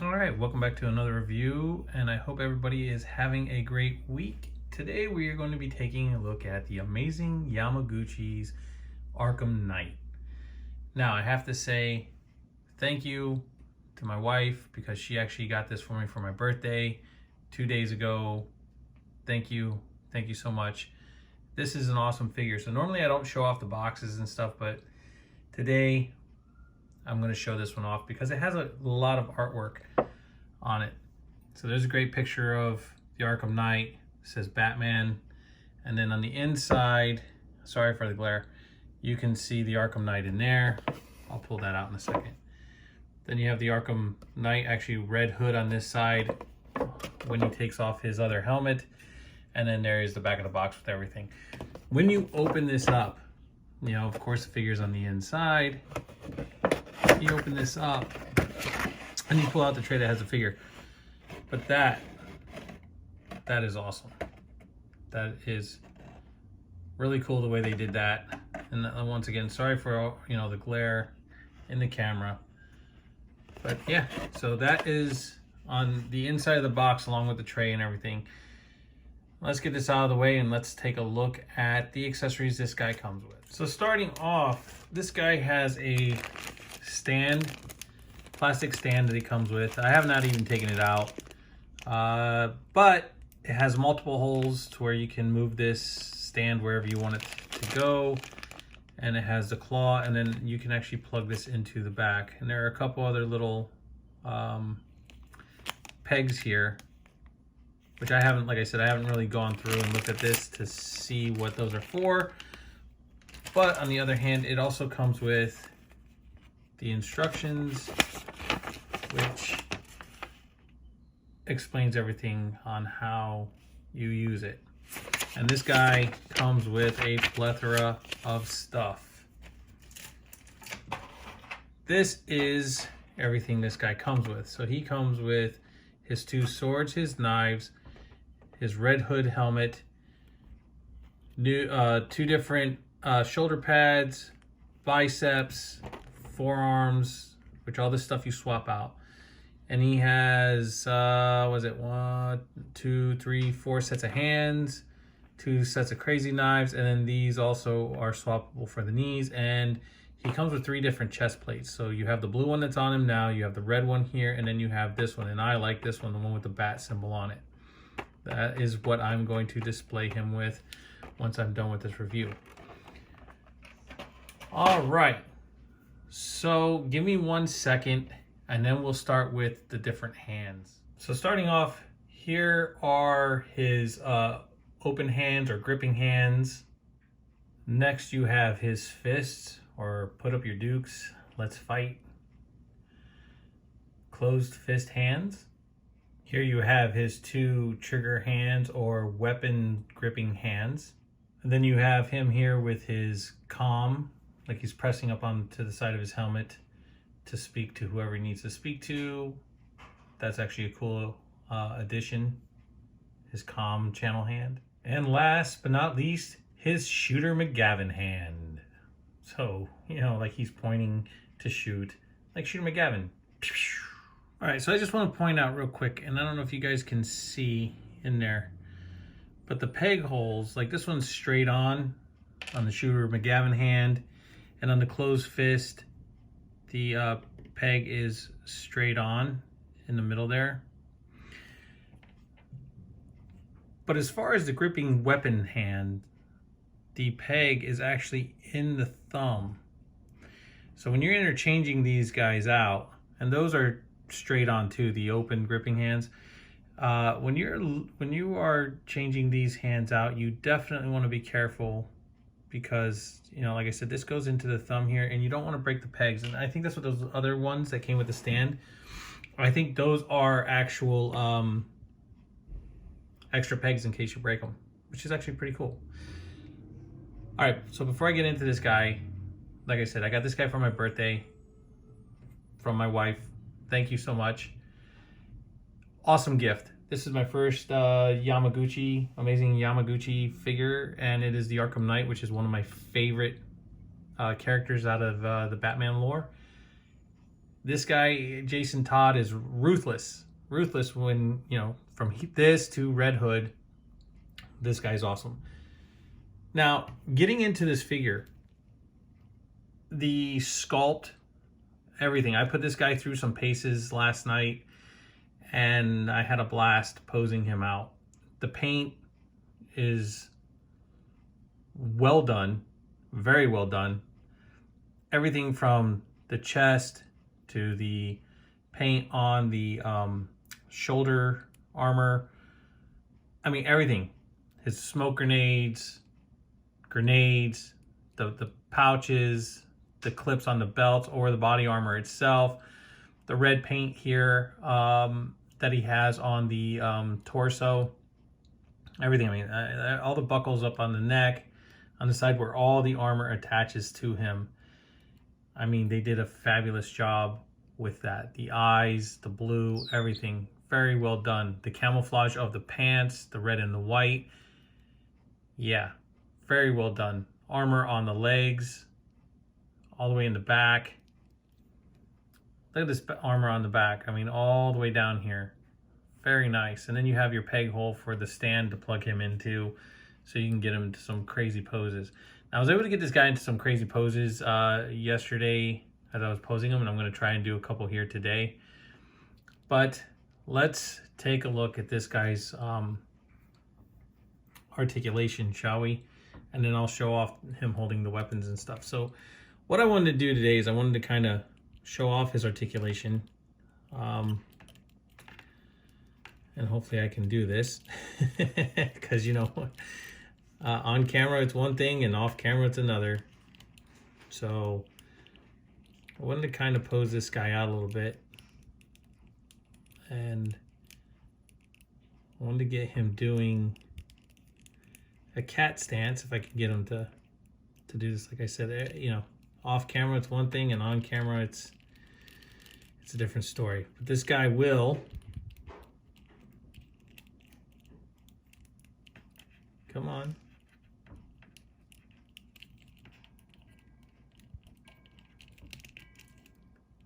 All right, welcome back to another review, and I hope everybody is having a great week. Today we are going to be taking a look at the amazing Yamaguchi's Arkham Knight. Now I have to say thank you to my wife because she actually got this for me for my birthday 2 days ago. Thank you so much. This is an awesome figure. So normally I don't show off the boxes and stuff, but today I'm going to show this one off because it has a lot of artwork on it. So there's a great picture of the Arkham Knight. It says Batman, and then on the inside, sorry for the glare, you can see the Arkham Knight in there. I'll pull that out in a second. Then you have the Arkham Knight, actually red hood on this side when he takes off his other helmet, and then there is the back of the box with everything. When you open this up, you know, of course the figure's on the inside. You open this up and you pull out the tray that has a figure, but that is awesome. That is really cool the way they did that. And once again, sorry for the glare in the camera, but yeah, so that is on the inside of the box along with the tray and everything. Let's get this out of the way and let's take a look at the accessories this guy comes with. So starting off, this guy has a plastic stand that he comes with. I have not even taken it out, but it has multiple holes to where you can move this stand wherever you want it to go, and it has the claw, and then you can actually plug this into the back. And there are a couple other little pegs here, which I haven't, like I said, I haven't really gone through and looked at this to see what those are for. But on the other hand, it also comes with the instructions, which explains everything on how you use it. And this guy comes with a plethora of stuff. This is everything this guy comes with. So he comes with his two swords, his knives, his red hood helmet, two different shoulder pads, biceps, forearms, which all this stuff you swap out. And he has was it 1, 2, 3, 4 sets of hands, 2 sets of crazy knives, and then these also are swappable for the knees. And he comes with 3 different chest plates. So you have the blue one that's on him now, you have the red one here, and then you have this one, and I like this one, the one with the bat symbol on it. That is what I'm going to display him with once I'm done with this review. All right. So give me 1 second and then we'll start with the different hands. So starting off, here are his open hands or gripping hands. Next you have his fists, or put up your dukes, let's fight. Closed fist hands. Here you have his 2 trigger hands or weapon gripping hands. And then you have him here with his comm, like he's pressing up onto the side of his helmet to speak to whoever he needs to speak to. That's actually a cool addition, his comm channel hand. And last but not least, his Shooter McGavin hand. So, like he's pointing to shoot, like Shooter McGavin. All right, so I just want to point out real quick, and I don't know if you guys can see in there, but the peg holes, like this one's straight on the Shooter McGavin hand, and on the closed fist, the peg is straight on in the middle there. But as far as the gripping weapon hand, the peg is actually in the thumb. So when you're interchanging these guys out, and those are straight on too, the open gripping hands, when you are changing these hands out, you definitely want to be careful because, like I said, this goes into the thumb here and you don't want to break the pegs. And I think that's what those other ones that came with the stand, I think those are actual extra pegs in case you break them, which is actually pretty cool. All right, so before I get into this guy, like I said, I got this guy for my birthday from my wife. Thank you so much. Awesome gift. This is my first amazing Yamaguchi figure, and it is the Arkham Knight, which is one of my favorite characters out of the Batman lore. This guy, Jason Todd, is ruthless. Ruthless when, you know, from this to Red Hood. This guy's awesome. Now, getting into this figure, the sculpt, everything. I put this guy through some paces last night, and I had a blast posing him out. The paint is well done, very well done. Everything from the chest to the paint on the shoulder armor. I mean, everything. His smoke grenades, the pouches, the clips on the belts or the body armor itself, the red paint here that he has on the torso, everything. I mean, all the buckles up on the neck, on the side where all the armor attaches to him. I mean, they did a fabulous job with that. The eyes, the blue, everything, very well done. The camouflage of the pants, the red and the white, yeah, very well done. Armor on the legs, all the way in the back. Look at this armor on the back. I mean, all the way down here. Very nice. And then you have your peg hole for the stand to plug him into, so you can get him into some crazy poses. Now, I was able to get this guy into some crazy poses yesterday as I was posing him, and I'm going to try and do a couple here today. But let's take a look at this guy's articulation, shall we? And then I'll show off him holding the weapons and stuff. So what I wanted to do today is I wanted to kind of show off his articulation. And hopefully I can do this. Because, you know, on camera it's one thing and off camera it's another. So I wanted to kind of pose this guy out a little bit. And I wanted to get him doing a cat stance, if I can get him to do this. Like I said, you know, off camera it's one thing, and on camera it's a different story. But this guy will come on.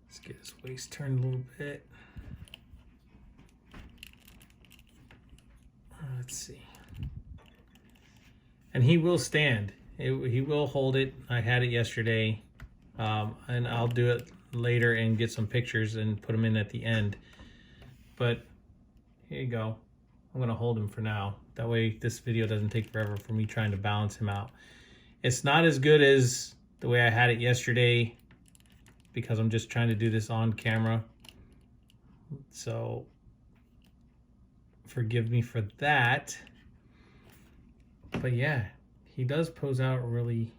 Let's get his waist turned a little bit. Let's see. And he will stand. He will hold it. I had it yesterday, and I'll do it later and get some pictures and put them in at the end. But here you go. I'm going to hold him for now. That way this video doesn't take forever for me trying to balance him out. It's not as good as the way I had it yesterday because I'm just trying to do this on camera. So forgive me for that. But yeah, he does pose out really,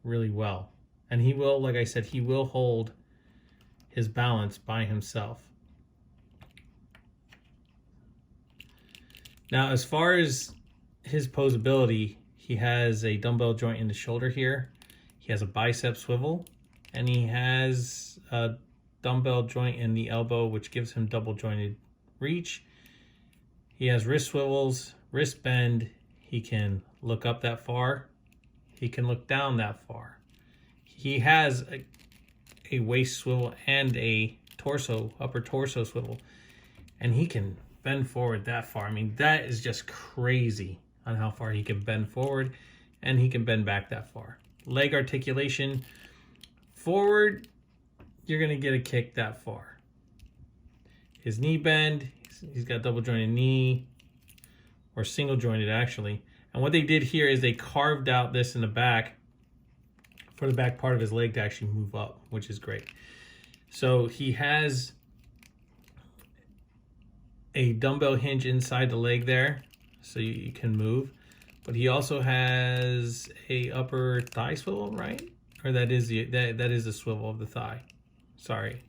really well. And he will, like I said, he will hold his balance by himself. Now, as far as his posability, he has a dumbbell joint in the shoulder here. He has a bicep swivel, and he has a dumbbell joint in the elbow, which gives him double jointed reach. He has wrist swivels, wrist bend. He can look up that far. He can look down that far. He has a waist swivel and a upper torso swivel. And he can bend forward that far. I mean, that is just crazy on how far he can bend forward, and he can bend back that far. Leg articulation, forward, you're gonna get a kick that far. His knee bend, he's got double jointed knee, or single jointed actually. And what they did here is they carved out this in the back for the back part of his leg to actually move up, which is great. So he has a dumbbell hinge inside the leg there, so you can move. But he also has a upper thigh swivel, right? Or that is the swivel of the thigh. Sorry.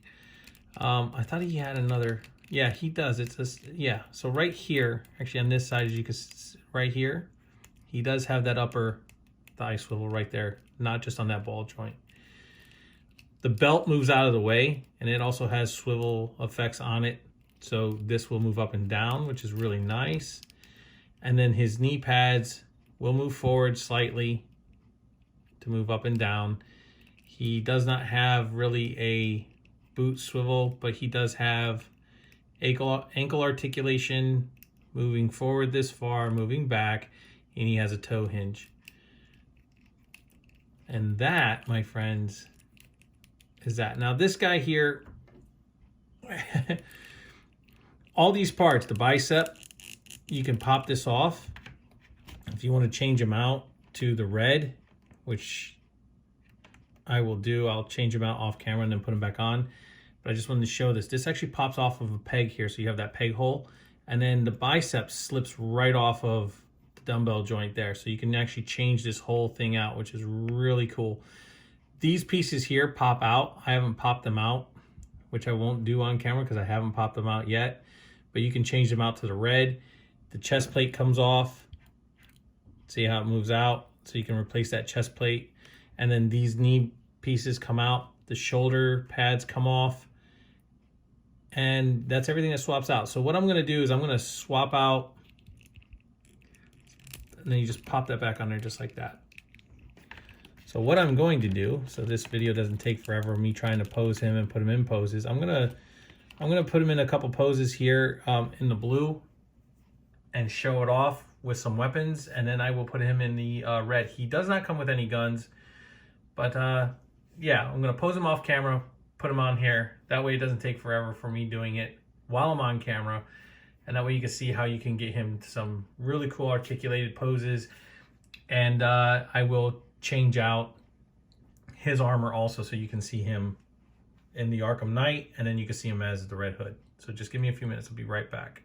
I thought he had another. Yeah, he does. It's just, yeah. So right here, actually on this side, as you can see, right here, he does have that upper thigh swivel right there, not just on that ball joint. The belt moves out of the way, and it also has swivel effects on it. So this will move up and down, which is really nice. And then his knee pads will move forward slightly to move up and down. He does not have really a boot swivel, but he does have ankle articulation, moving forward this far, moving back, and he has a toe hinge. And that, my friends, is that. Now this guy here, all these parts, the bicep, you can pop this off. If you want to change them out to the red, which I will do, I'll change them out off camera and then put them back on. But I just wanted to show this. This actually pops off of a peg here, so you have that peg hole. And then the bicep slips right off of the dumbbell joint there. So you can actually change this whole thing out, which is really cool. These pieces here pop out. I haven't popped them out, which I won't do on camera because I haven't popped them out yet. But you can change them out to the red. The chest plate comes off. See how it moves out? So you can replace that chest plate. And then these knee pieces come out. The shoulder pads come off. And that's everything that swaps out. So what I'm going to do is I'm going to swap out. And then you just pop that back on there just like that. So what I'm going to do, so this video doesn't take forever, me trying to pose him and put him in poses, I'm gonna put him in a couple poses here in the blue and show it off with some weapons, and then I will put him in the red. He does not come with any guns, but yeah, I'm gonna pose him off camera, put him on here. That way it doesn't take forever for me doing it while I'm on camera, and that way you can see how you can get him to some really cool articulated poses. And I will change out his armor also, so you can see him in the Arkham Knight, and then you can see him as the Red Hood. So just give me a few minutes, I'll be right back.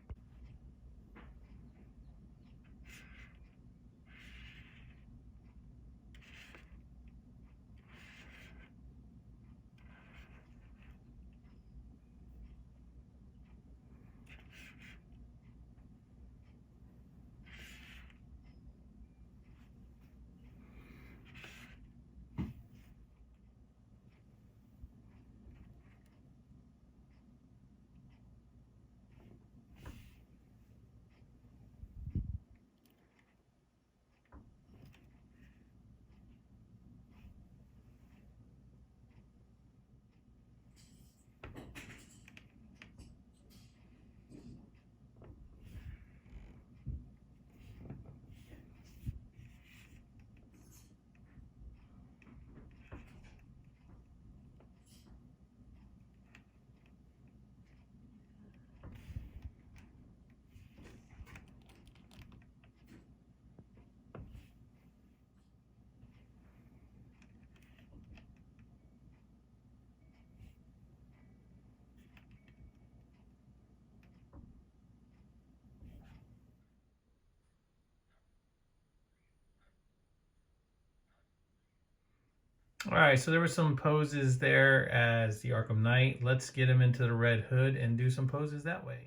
All right, so there were some poses there as the Arkham Knight. Let's get him into the Red Hood and do some poses that way.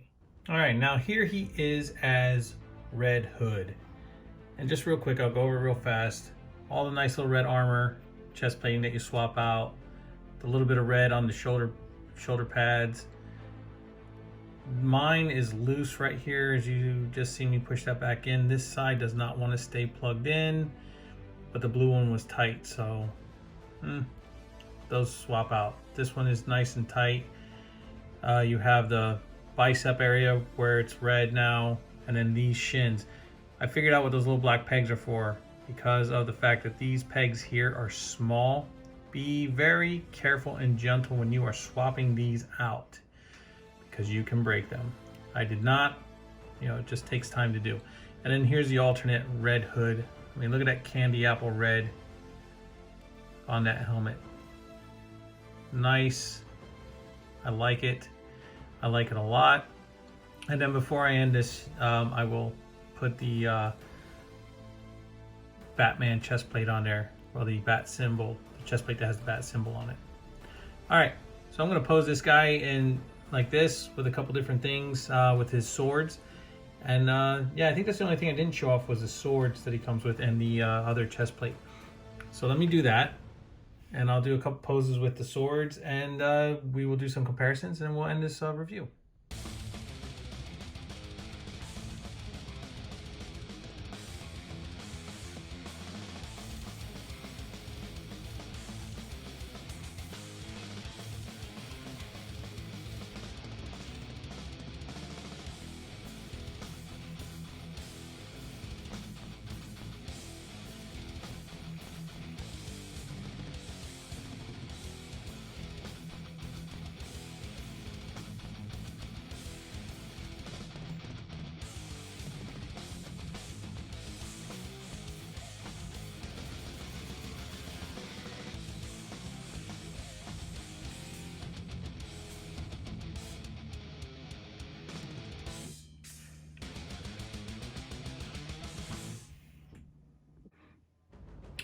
All right, now here he is as Red Hood. And just real quick, I'll go over real fast. All the nice little red armor, chest plating that you swap out, the little bit of red on the shoulder pads. Mine is loose right here, as you just see me push that back in. This side does not want to stay plugged in, but the blue one was tight, so those swap out. This one is nice and tight. You have the bicep area where it's red now, and then these shins. I figured out what those little black pegs are for because of the fact that these pegs here are small. Be very careful and gentle when you are swapping these out because you can break them. I did not, it just takes time to do. And then here's the alternate Red Hood. I mean, look at that candy apple red on that helmet. Nice. I like it. I like it a lot. And then before I end this, I will put the Batman chest plate on there, or the bat symbol, the chest plate that has the bat symbol on it. All right, so I'm going to pose this guy in like this with a couple different things with his swords. And yeah, I think that's the only thing I didn't show off was the swords that he comes with and the other chest plate. So let me do that. And I'll do a couple poses with the swords, and we will do some comparisons, and we'll end this review.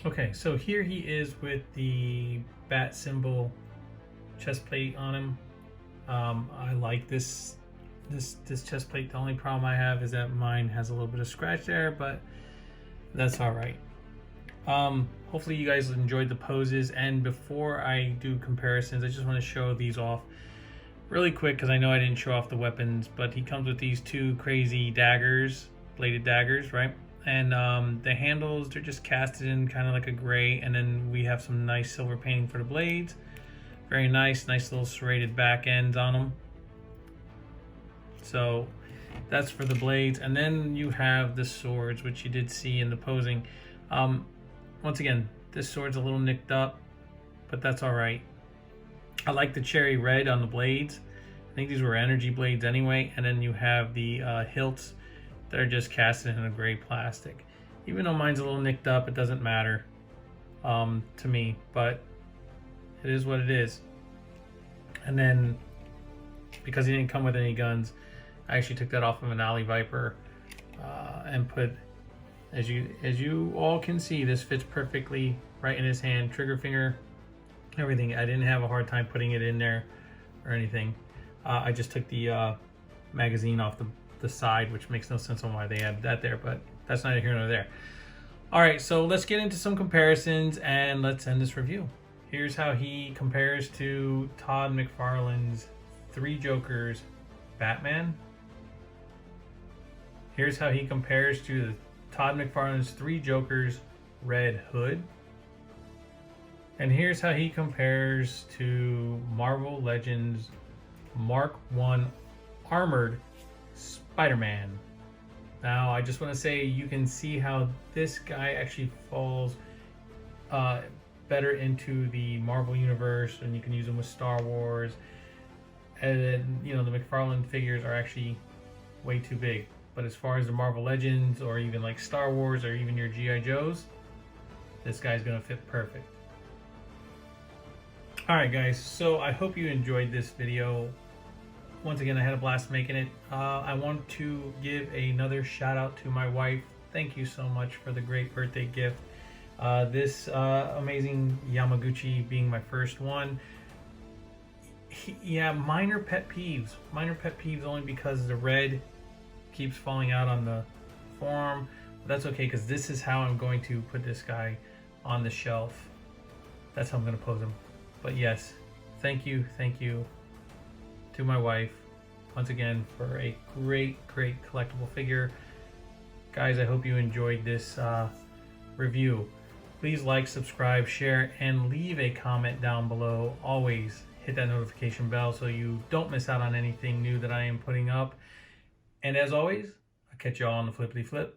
Okay, so here he is with the bat symbol chest plate on him. I like this chest plate. The only problem I have is that mine has a little bit of scratch there, but that's all right. Hopefully you guys enjoyed the poses, and before I do comparisons, I just want to show these off really quick because I know I didn't show off the weapons, but he comes with these two crazy daggers, bladed daggers, right? And the handles, they're just casted in kind of like a gray, and then we have some nice silver painting for the blades. Very nice little serrated back ends on them. So that's for the blades. And then you have the swords, which you did see in the posing. Once again, this sword's a little nicked up, but that's all right. I like the cherry red on the blades. I think these were energy blades anyway. And then you have the hilts that are just casted in a gray plastic. Even though mine's a little nicked up, it doesn't matter to me, but it is what it is. And then, because he didn't come with any guns, I actually took that off of an Alley Viper and put, as you all can see, this fits perfectly right in his hand, trigger finger, everything. I didn't have a hard time putting it in there or anything. I just took the magazine off the side, which makes no sense on why they had that there, but that's neither here nor there. All right, so let's get into some comparisons and let's end this review. Here's how he compares to Todd McFarlane's Three Jokers Batman. Here's how he compares to Todd McFarlane's Three Jokers Red Hood. And here's how he compares to Marvel Legends Mark I Armored Spider-Man. Now, I just want to say you can see how this guy actually falls better into the Marvel universe, and you can use them with Star Wars. And then, you know, the McFarlane figures are actually way too big. But as far as the Marvel Legends, or even like Star Wars, or even your G.I. Joes, this guy's gonna fit perfect. Alright guys, so I hope you enjoyed this video. Once again, I had a blast making it. I want to give another shout out to my wife. Thank you so much for the great birthday gift. This amazing Yamaguchi being my first one. Yeah, minor pet peeves only because the red keeps falling out on the forearm. But that's okay, because this is how I'm going to put this guy on the shelf. That's how I'm going to pose him. But yes, thank you to my wife once again for a great collectible figure. Guys, I hope you enjoyed this review. Please like, subscribe, share, and leave a comment down below. Always hit that notification bell so you don't miss out on anything new that I am putting up. And as always, I'll catch you all on the flippity flip.